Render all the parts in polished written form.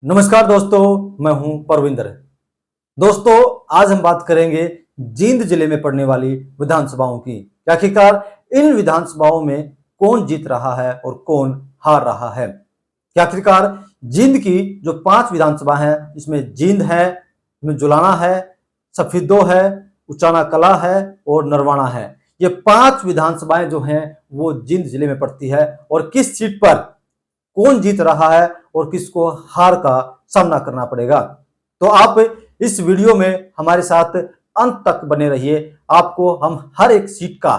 नमस्कार दोस्तों, मैं हूं परविंदर। दोस्तों, आज हम बात करेंगे जींद जिले में पड़ने वाली विधानसभाओं की। आखिरकार इन विधानसभाओं में कौन जीत रहा है और कौन हार रहा है। आखिरकार जींद की जो 5 विधानसभा हैं, इसमें जींद है, इसमें जुलाना है, सफिद्दो है, उचाना कला है और नरवाना है। ये 5 विधानसभाएं जो हैं वो जींद जिले में पड़ती है। और किस सीट पर कौन जीत रहा है और किसको हार का सामना करना पड़ेगा, तो आप इस वीडियो में हमारे साथ अंत तक बने रहिए। आपको हम हर एक सीट का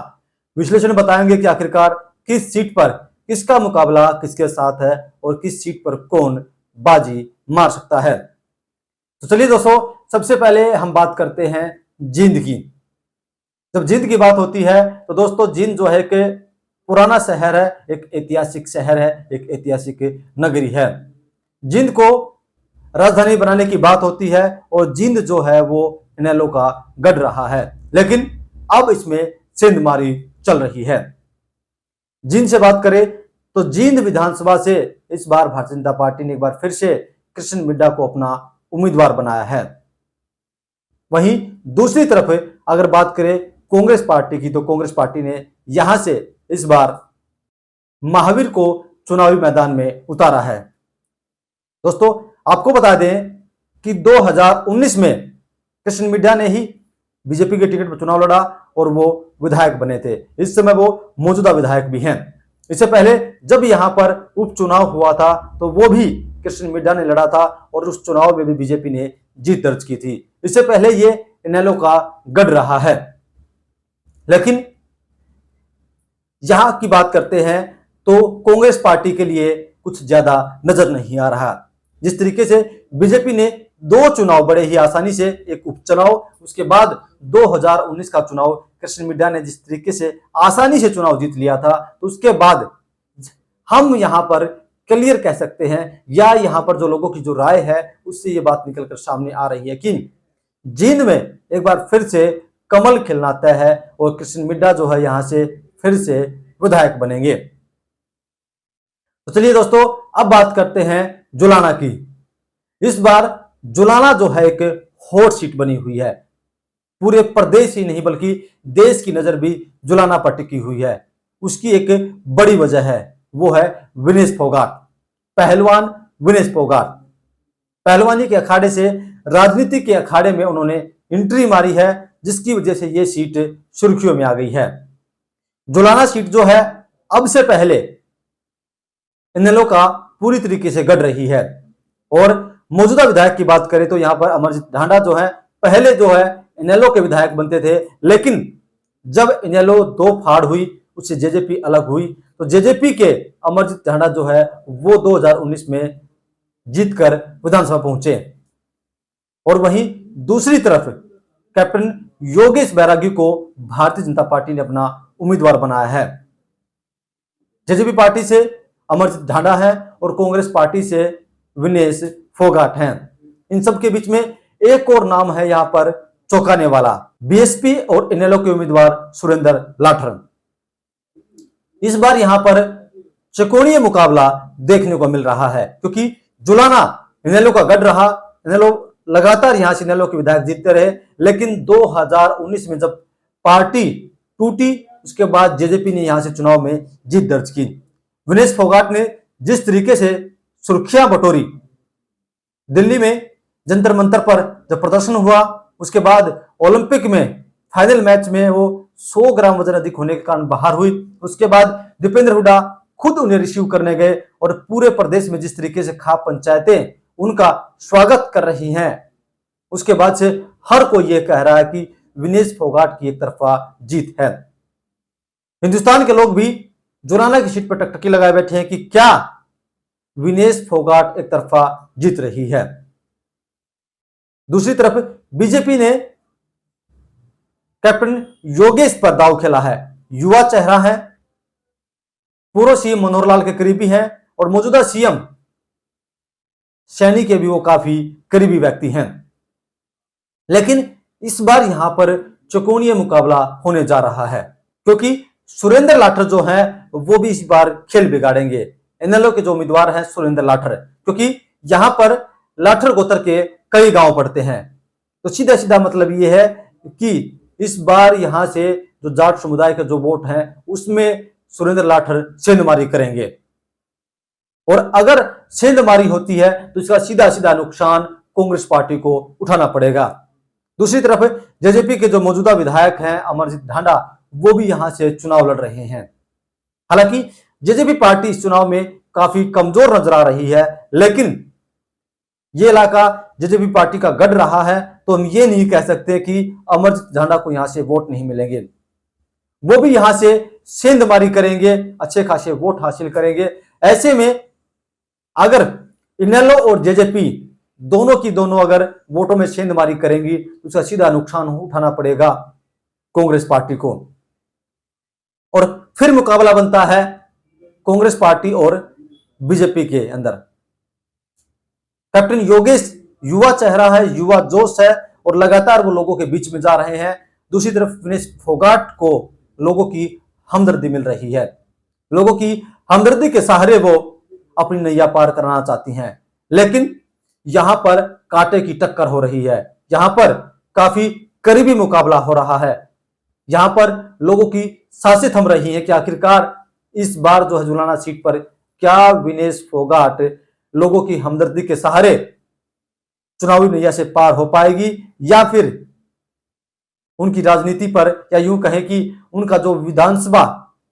विश्लेषण बताएंगे कि आखिरकार किस सीट पर किसका मुकाबला किसके साथ है और किस सीट पर कौन बाजी मार सकता है। तो चलिए दोस्तों, सबसे पहले हम बात करते हैं जींद की। जब जींद की बात होती है तो दोस्तों, जींद जो है कि पुराना शहर है, एक ऐतिहासिक शहर है, एक ऐतिहासिक नगरी है। जींद को राजधानी बनाने की बात होती है और जींद जो है वो इनेलो का गढ़ रहा है, लेकिन अब इसमें सेंधमारी चल रही है। जींद से बात करें तो जींद विधानसभा से इस बार भारतीय जनता पार्टी ने एक बार फिर से कृष्ण मिड्ढा को अपना उम्मीदवार बनाया है। वहीं दूसरी तरफ अगर बात करें कांग्रेस पार्टी की, तो कांग्रेस पार्टी ने यहां से इस बार महावीर को चुनावी मैदान में उतारा है। दोस्तों, आपको बता दें कि 2019 में कृष्ण मिड्ढा ने ही बीजेपी के टिकट पर चुनाव लड़ा और वो विधायक बने थे। इस समय वो मौजूदा विधायक भी हैं। इससे पहले जब यहां पर उपचुनाव हुआ था तो वो भी कृष्ण मिड्ढा ने लड़ा था और उस चुनाव में भी बीजेपी ने जीत दर्ज की थी। इससे पहले ये इनेलो का गढ़ रहा है। लेकिन यहां की बात करते हैं तो कांग्रेस पार्टी के लिए कुछ ज्यादा नजर नहीं आ रहा। जिस तरीके से बीजेपी ने 2 चुनाव बड़े ही आसानी से, एक उपचुनाव, उसके बाद 2019 का चुनाव कृष्ण मिड्ढा ने जिस तरीके से आसानी से चुनाव जीत लिया था, तो उसके बाद हम यहां पर क्लियर कह सकते हैं, या यहां पर जो लोगों की जो राय है उससे ये बात निकलकर सामने आ रही है कि जींद में एक बार फिर से कमल खिलना तय है और कृष्ण मिड्ढा जो है यहां से फिर से विधायक बनेंगे। तो चलिए दोस्तों, अब बात करते हैं जुलाना की। इस बार जुलाना जो है एक हॉट सीट बनी हुई है। पूरे प्रदेश ही नहीं बल्कि देश की नजर भी जुलाना पर टिकी हुई है। उसकी एक बड़ी वजह है, वो है विनेश फोगाट, पहलवान विनेश फोगाट। पहलवानी के अखाड़े से राजनीति के अखाड़े में उन्होंने एंट्री मारी है, जिसकी वजह से ये सीट सुर्खियों में आ गई है। जुलाना सीट जो है अब से पहले इनेलो का पूरी तरीके से गढ़ रही है। और मौजूदा विधायक की बात करें तो यहां पर अमरजीत ढांडा जो है पहले जो है इनेलो के विधायक बनते थे, लेकिन जब इनेलो 2 फाड़ हुई, उससे जेजेपी अलग हुई, तो जेजेपी के अमरजीत ढांडा जो है वो 2019 में जीतकर विधानसभा पहुंचे। और वहीं दूसरी तरफ कैप्टन योगेश बैरागी को भारतीय जनता पार्टी ने अपना उम्मीदवार बनाया है। जेजेपी पार्टी से अमरजीत ढांडा है और कांग्रेस पार्टी से विनेश फोगाट हैं। इन सब के बीच में एक और नाम है यहां पर चौंकाने वाला, बीएसपी और इनेलो के उम्मीदवार सुरेंद्र लाठर। इस बार यहां पर त्रिकोणीय मुकाबला देखने को मिल रहा है, क्योंकि जुलाना इनेलो का गढ़ रहा। इनेलो लगातार यहां से इनेलो के विधायक जीतते रहे, लेकिन 2019 में जब पार्टी टूटी, उसके बाद जेजेपी ने यहां से चुनाव में जीत दर्ज की। विनेश फोगाट ने जिस तरीके से सुर्खियां बटोरी, दिल्ली में जंतर मंतर पर जब प्रदर्शन हुआ, उसके बाद ओलंपिक में फाइनल मैच में वो 100 ग्राम वजन अधिक होने के कारण बाहर हुई। उसके बाद दीपेंद्र हुड्डा खुद उन्हें रिसीव करने गए और पूरे प्रदेश में जिस तरीके से खाप पंचायतें उनका स्वागत कर रही हैं, उसके बाद से हर कोई ये कह रहा है कि विनेश फोगाट की एक तरफा जीत है। हिंदुस्तान के लोग भी जुलाना की सीट पर टकटकी लगाए बैठे हैं कि क्या विनेश फोगाट एक तरफा जीत रही है। दूसरी तरफ बीजेपी ने कैप्टन योगेश पर दांव खेला है। युवा चेहरा है, पूर्व सीएम मनोहर लाल के करीबी हैं और मौजूदा सीएम सैनी के भी वो काफी करीबी व्यक्ति हैं। लेकिन इस बार यहां पर त्रिकोणीय मुकाबला होने जा रहा है, क्योंकि सुरेंद्र लाठर जो हैं वो भी इस बार खेल बिगाड़ेंगे। इनेलो के जो उम्मीदवार हैं सुरेंद्र लाठर, क्योंकि यहां पर लाठर गोत्र के कई गांव पड़ते हैं। तो सीधा सीधा मतलब ये है कि इस बार यहां से जो जाट समुदाय का जो वोट है उसमें सुरेंद्र लाठर सेंधमारी करेंगे, और अगर सेंधमारी होती है तो इसका सीधा सीधा नुकसान कांग्रेस पार्टी को उठाना पड़ेगा। दूसरी तरफ जेजेपी के जो मौजूदा विधायक हैं अमरजीत ढांडा, वो भी यहां से चुनाव लड़ रहे हैं। हालांकि जेजेपी पार्टी इस चुनाव में काफी कमजोर नजर आ रही है, लेकिन ये इलाका जेजेपी पार्टी का गढ़ रहा है, तो हम ये नहीं कह सकते कि अमरजीत ढांडा को यहां से वोट नहीं मिलेंगे। वो भी यहां से सेंधमारी करेंगे, अच्छे खासे वोट हासिल करेंगे। ऐसे में अगर इनेलो और जेजेपी दोनों की दोनों अगर वोटों में सेंधमारी करेंगी तो उसका सीधा नुकसान उठाना पड़ेगा कांग्रेस पार्टी को, और फिर मुकाबला बनता है कांग्रेस पार्टी और बीजेपी के अंदर। कैप्टन योगेश युवा चेहरा है, युवा जोश है, और लगातार वो लोगों के बीच में जा रहे हैं। दूसरी तरफ विनेश फोगाट को लोगों की हमदर्दी मिल रही है, लोगों की हमदर्दी के सहारे वो अपनी नैया पार कराना चाहती हैं। लेकिन यहां पर कांटे की टक्कर हो रही है, यहां पर काफी करीबी मुकाबला हो रहा है, यहां पर लोगों की सांसें थम रही हैं कि आखिरकार इस बार जो है जुलाना सीट पर क्या विनेश फोगाट लोगों की हमदर्दी के सहारे चुनावी नैया से पार हो पाएगी, या फिर उनकी राजनीति पर, या यूं कहें कि उनका जो विधानसभा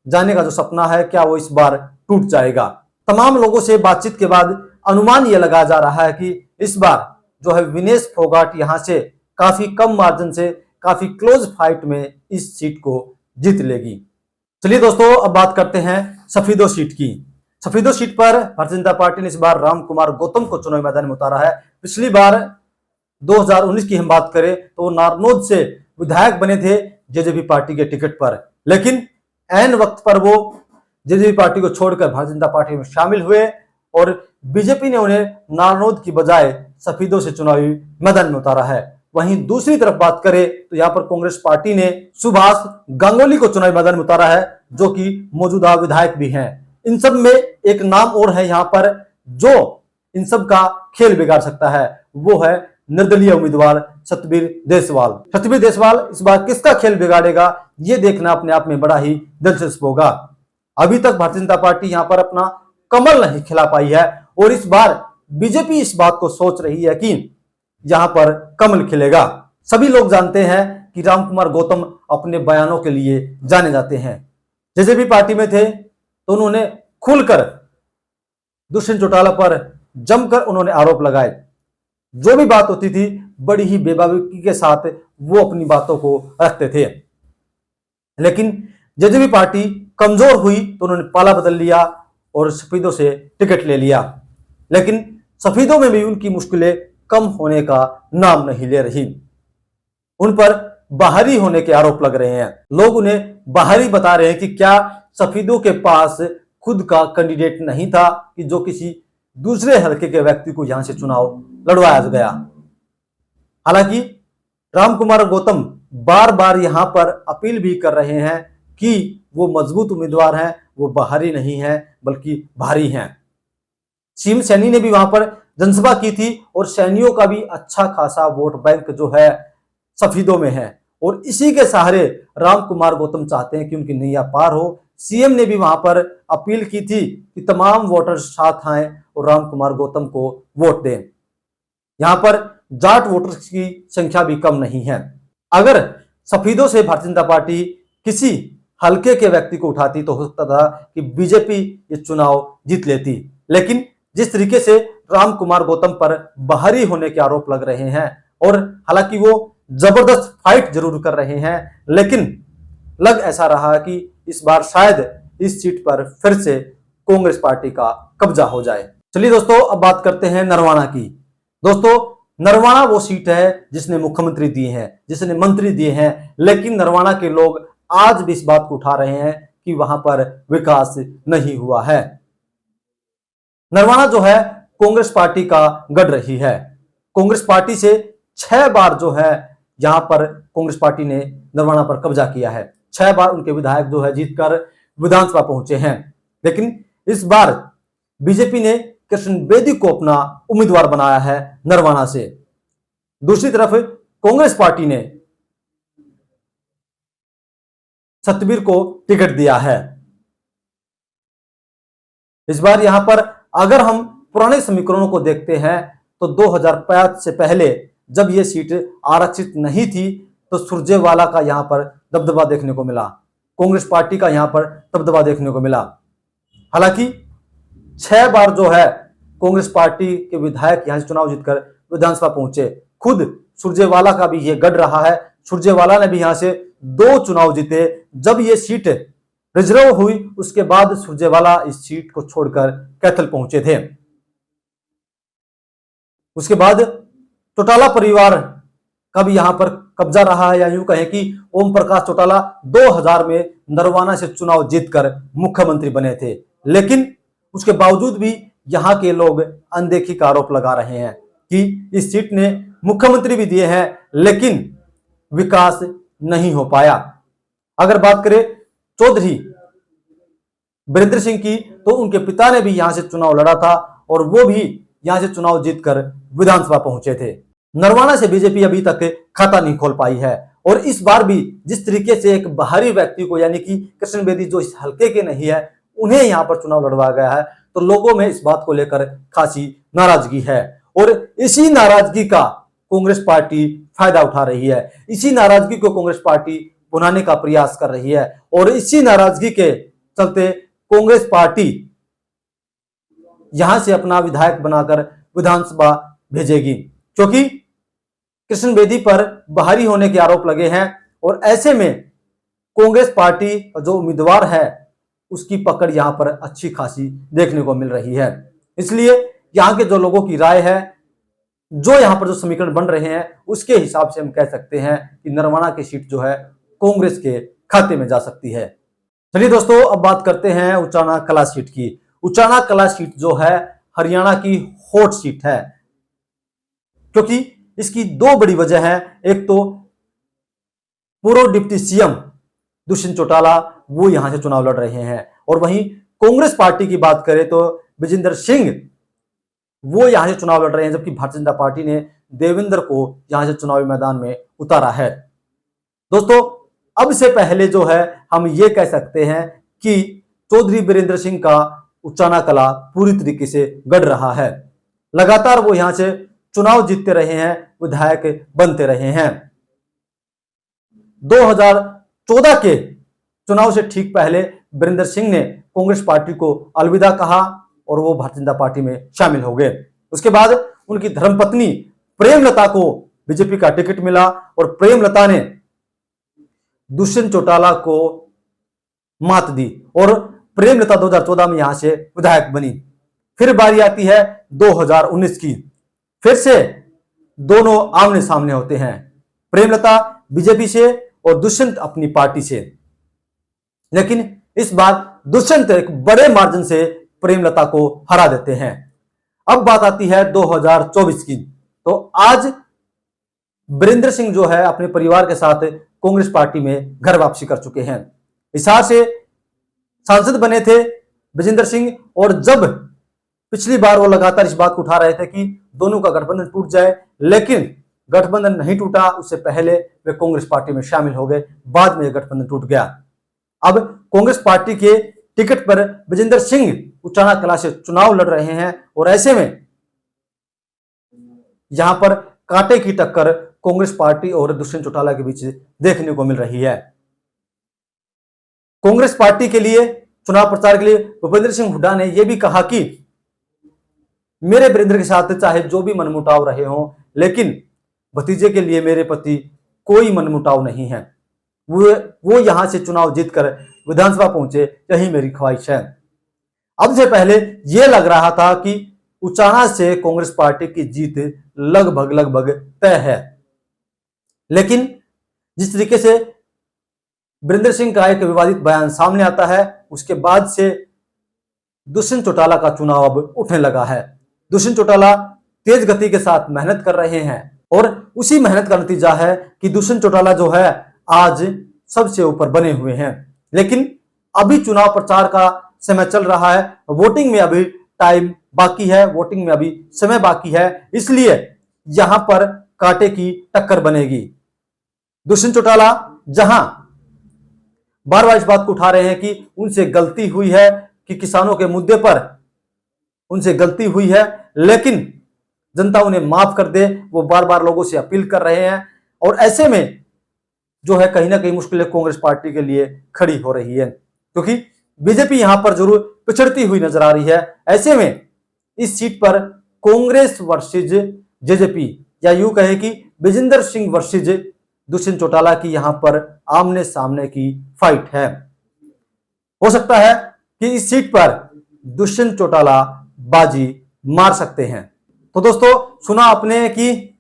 जाने का जो सपना है, क्या वो इस बार टूट जाएगा। तमाम लोगों से बातचीत के बाद अनुमान यह लगाया जा रहा है कि इस बार जो है विनेश फोगाट यहां से काफी कम मार्जिन से, काफी क्लोज फाइट में इस सीट को जीत लेगी। चलिए दोस्तों, अब बात करते हैं सफीदो सीट की। सफीदो सीट पर भारतीय जनता पार्टी ने इस बार राम कुमार गौतम को चुनावी मैदान में उतारा है। पिछली बार 2019 की हम बात करें तो नारनौद से विधायक बने थे जेजेपी पार्टी के टिकट पर, लेकिन ऐन वक्त पर वो जेजेपी पार्टी को छोड़कर भारतीय जनता पार्टी में शामिल हुए, और बीजेपी ने उन्हें नारनौद की बजाय सफीदो से चुनावी मैदान में उतारा है। वहीं दूसरी तरफ बात करें तो यहां पर कांग्रेस पार्टी ने सुभाष गांगुली को चुनावी मैदान में उतारा है, जो कि मौजूदा विधायक भी हैं। इन सब में एक नाम और है यहां पर जो इन सब का खेल बिगाड़ सकता है, वो है निर्दलीय उम्मीदवार सतबीर देसवाल। सतबीर देसवाल इस बार किसका खेल बिगाड़ेगा, ये देखना अपने आप में बड़ा ही दिलचस्प होगा। अभी तक भारतीय जनता पार्टी यहां पर अपना कमल नहीं खिला पाई है, और इस बार बीजेपी इस बात को सोच रही है कि यहां पर कमल खिलेगा। सभी लोग जानते हैं कि राम कुमार गौतम अपने बयानों के लिए जाने जाते हैं। जेजेपी पार्टी में थे तो उन्होंने खुलकर दुष्यंत चौटाला पर जमकर उन्होंने आरोप लगाए। जो भी बात होती थी बड़ी ही बेबाकी के साथ वो अपनी बातों को रखते थे, लेकिन जेजेपी पार्टी कमजोर हुई तो उन्होंने पाला बदल लिया और सफीदों से टिकट ले लिया। लेकिन सफीदों में भी उनकी मुश्किलें कम होने का नाम नहीं ले रही। उन पर बाहरी होने के आरोप लग रहे हैं। लोग उन्हें बाहरी बता रहे हैं कि क्या सफीदों के पास खुद का कैंडिडेट नहीं था कि जो किसी दूसरे हल्के के व्यक्ति को यहां से चुनाव लड़वाया गया। हालांकि राम कुमार गौतम बार बार यहां पर अपील भी कर रहे हैं कि वो मजबूत उम्मीदवार हैं, वो बाहरी नहीं हैं बल्कि भारी हैं। सीएम सैनी ने भी वहां पर जनसभा की थी, और सैनियों का भी अच्छा खासा वोट बैंक जो है सफीदों में है, और इसी के सहारे राम कुमार गौतम चाहते हैं कि उनकी नैया पार हो। सीएम ने भी वहां पर अपील की थी कि तमाम वोटर्स साथ आए और राम कुमार गौतम को वोट दें। यहां पर जाट वोटर्स की संख्या भी कम नहीं है। अगर सफीदों से भारतीय जनता पार्टी किसी हल्के के व्यक्ति को उठाती तो हो सकता था कि बीजेपी ये चुनाव जीत लेती, लेकिन जिस तरीके से राम कुमार गौतम पर बाहरी होने के आरोप लग रहे हैं, और हालांकि वो जबरदस्त फाइट जरूर कर रहे हैं, लेकिन लग ऐसा रहा कि इस बार शायद इस सीट पर फिर से कांग्रेस पार्टी का कब्जा हो जाए। चलिए दोस्तों, अब बात करते हैं नरवाना की। दोस्तों, नरवाना वो सीट है जिसने मुख्यमंत्री दिए हैं, जिसने मंत्री दिए हैं, लेकिन नरवाना के लोग आज भी इस बात को उठा रहे हैं कि वहां पर विकास नहीं हुआ है। नरवाना जो है कांग्रेस पार्टी का गढ़ रही है। कांग्रेस पार्टी से 6 बार जो है यहां पर कांग्रेस पार्टी ने नरवाना पर कब्जा किया है। 6 बार उनके विधायक जो है जीतकर विधानसभा पहुंचे हैं, लेकिन इस बार बीजेपी ने कृष्ण बेदी को अपना उम्मीदवार बनाया है नरवाना से। दूसरी तरफ कांग्रेस पार्टी ने सतबीर को टिकट दिया है। इस बार यहां पर अगर हम पुराने समीकरणों को देखते हैं तो 2005 से पहले जब यह सीट आरक्षित नहीं थी तो सुरजेवाला का यहां पर दबदबा देखने को मिला, कांग्रेस पार्टी का यहां पर दबदबा देखने को मिला। हालांकि 6 बार जो है कांग्रेस पार्टी के विधायक यहां से चुनाव जीतकर विधानसभा पहुंचे। खुद सुरजेवाला का भी यह गढ़ रहा है, सुरजेवाला ने भी यहां से 2 चुनाव जीते। जब यह सीट रिजर्व हुई उसके बाद सुरजेवाला इस सीट को छोड़कर कैथल पहुंचे थे। उसके बाद चौटाला परिवार का भी यहां पर कब्जा रहा है, या यूं कहें कि ओम प्रकाश चौटाला 2000 में नरवाना से चुनाव जीतकर मुख्यमंत्री बने थे, लेकिन उसके बावजूद भी यहां के लोग अनदेखी का आरोप लगा रहे हैं कि इस सीट ने मुख्यमंत्री भी दिए हैं लेकिन विकास नहीं हो पाया। अगर बात करें चौधरी वीरेंद्र सिंह की तो उनके पिता ने भी यहां से चुनाव लड़ा था और वो भी यहां से चुनाव जीतकर विधानसभा पहुंचे थे। नरवाना से बीजेपी अभी तक खाता नहीं खोल पाई है और इस बार भी जिस तरीके से एक बाहरी व्यक्ति को यानी कि कृष्ण बेदी जो इस हल्के के नहीं है उन्हें यहां पर चुनाव लड़वाया गया है तो लोगों में इस बात को लेकर खासी नाराजगी है और इसी नाराजगी का कांग्रेस पार्टी फायदा उठा रही है। इसी नाराजगी को कांग्रेस पार्टी बुनाने का प्रयास कर रही है और इसी नाराजगी के चलते कांग्रेस पार्टी यहां से अपना विधायक बनाकर विधानसभा भेजेगी, क्योंकि कृष्ण बेदी पर बाहरी होने के आरोप लगे हैं और ऐसे में कांग्रेस पार्टी का जो उम्मीदवार है उसकी पकड़ यहां पर अच्छी खासी देखने को मिल रही है। इसलिए यहां के जो लोगों की राय है, जो यहां पर जो समीकरण बन रहे हैं उसके हिसाब से हम कह सकते हैं कि नरवाना की सीट जो है कांग्रेस के खाते में जा सकती है। चलिए दोस्तों, अब बात करते हैं उचाना कला सीट की। उचाना कला सीट जो है हरियाणा की हॉट सीट है, क्योंकि इसकी 2 बड़ी वजह है। एक तो पूर्व डिप्टी सीएम दुष्यंत चौटाला वो यहां से चुनाव लड़ रहे हैं और वहीं कांग्रेस पार्टी की बात करें तो विजेंद्र सिंह वो यहां से चुनाव लड़ रहे हैं, जबकि भारतीय जनता पार्टी ने देवेंद्र को यहां से चुनावी मैदान में उतारा है। दोस्तों, अब से पहले जो है हम ये कह सकते हैं कि चौधरी वीरेंद्र सिंह का उचाना कला पूरी तरीके से गढ़ रहा है। लगातार वो यहां से चुनाव जीतते रहे हैं, विधायक बनते रहे हैं। 2014 के चुनाव से ठीक पहले वीरेंद्र सिंह ने कांग्रेस पार्टी को अलविदा कहा और वो भारतीय जनता पार्टी में शामिल हो गए। उसके बाद उनकी धर्मपत्नी प्रेमलता को बीजेपी का टिकट मिला और प्रेमलता ने दुष्यंत चौटाला को मात दी और प्रेमलता 2014 में यहां से विधायक बनी। फिर बारी आती है 2019 की, फिर से दोनों आमने सामने होते हैं, प्रेमलता बीजेपी से और दुष्यंत अपनी पार्टी से। लेकिन इस बार दुष्यंत एक बड़े मार्जिन से प्रेमलता को हरा देते हैं। अब बात आती है 2024 की, तो आज वीरेंद्र सिंह जो है अपने परिवार के साथ कांग्रेस पार्टी में घर वापसी कर चुके हैं। हिसार से सांसद बने थे विजेंद्र सिंह और जब पिछली बार वो लगातार इस बात को उठा रहे थे कि दोनों का गठबंधन टूट जाए, लेकिन गठबंधन नहीं टूटा। उससे पहले वे कांग्रेस पार्टी में शामिल हो गए, बाद में यह गठबंधन टूट गया। अब कांग्रेस पार्टी के टिकट पर विजेंद्र सिंह उचाना कला से चुनाव लड़ रहे हैं और ऐसे में यहां पर कांटे की टक्कर कांग्रेस पार्टी और दुष्यंत चौटाला के बीच देखने को मिल रही है। कांग्रेस पार्टी के लिए चुनाव प्रचार के लिए भूपेंद्र सिंह हुड्डा ने यह भी कहा कि मेरे वीरेंद्र के साथ चाहे जो भी मनमुटाव रहे हों, लेकिन भतीजे के लिए मेरे प्रति कोई मनमुटाव नहीं है। वो यहां से चुनाव जीतकर विधानसभा पहुंचे, यही मेरी ख्वाहिश है। अब से पहले यह लग रहा था कि उचाना से कांग्रेस पार्टी की जीत लगभग तय है, लेकिन जिस तरीके से वीरेंद्र सिंह का एक विवादित बयान सामने आता है, उसके बाद से दुष्यंत चौटाला का चुनाव अब उठने लगा है। दुष्यंत चौटाला तेज गति के साथ मेहनत कर रहे हैं और उसी मेहनत का नतीजा है कि दुष्यंत चौटाला जो है आज सबसे ऊपर बने हुए हैं। लेकिन अभी चुनाव प्रचार का समय चल रहा है, वोटिंग में अभी टाइम बाकी है, वोटिंग में अभी समय बाकी है, इसलिए यहां पर कांटे की टक्कर बनेगी। दुष्यंत चौटाला जहां बार बार इस बात को उठा रहे हैं कि उनसे गलती हुई है, कि किसानों के मुद्दे पर उनसे गलती हुई है, लेकिन जनता उन्हें माफ कर दे, वो बार बार लोगों से अपील कर रहे हैं। और ऐसे में जो है कहीं ना कहीं मुश्किलें कांग्रेस पार्टी के लिए खड़ी हो रही है, क्योंकि बीजेपी यहां पर जरूर पिछड़ती हुई नजर आ रही है। ऐसे में इस सीट पर कांग्रेस वर्सेज जेजेपी, या यूं कहे कि विजेंद्र सिंह वर्सेज दुष्यंत चौटाला की यहां पर आमने सामने की फाइट है। हो सकता है कि इस सीट पर दुष्यंत चौटाला बाजी मार सकते हैं। तो दोस्तों, सुना आपने कि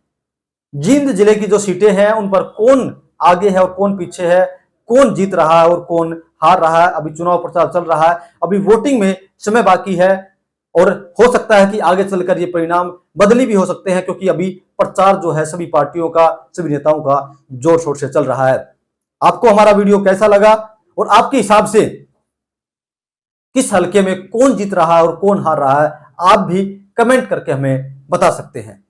जींद जिले की जो सीटें हैं उन पर कौन आगे है और कौन पीछे है, कौन जीत रहा है और कौन हार रहा है। अभी चुनाव प्रचार चल रहा है, अभी वोटिंग में समय बाकी है, और हो सकता है कि आगे चलकर ये परिणाम बदली भी हो सकते हैं, क्योंकि अभी प्रचार जो है सभी पार्टियों का, सभी नेताओं का जोर शोर से चल रहा है। आपको हमारा वीडियो कैसा लगा और आपके हिसाब से किस हलके में कौन जीत रहा है और कौन हार रहा है, आप भी कमेंट करके हमें बता सकते हैं।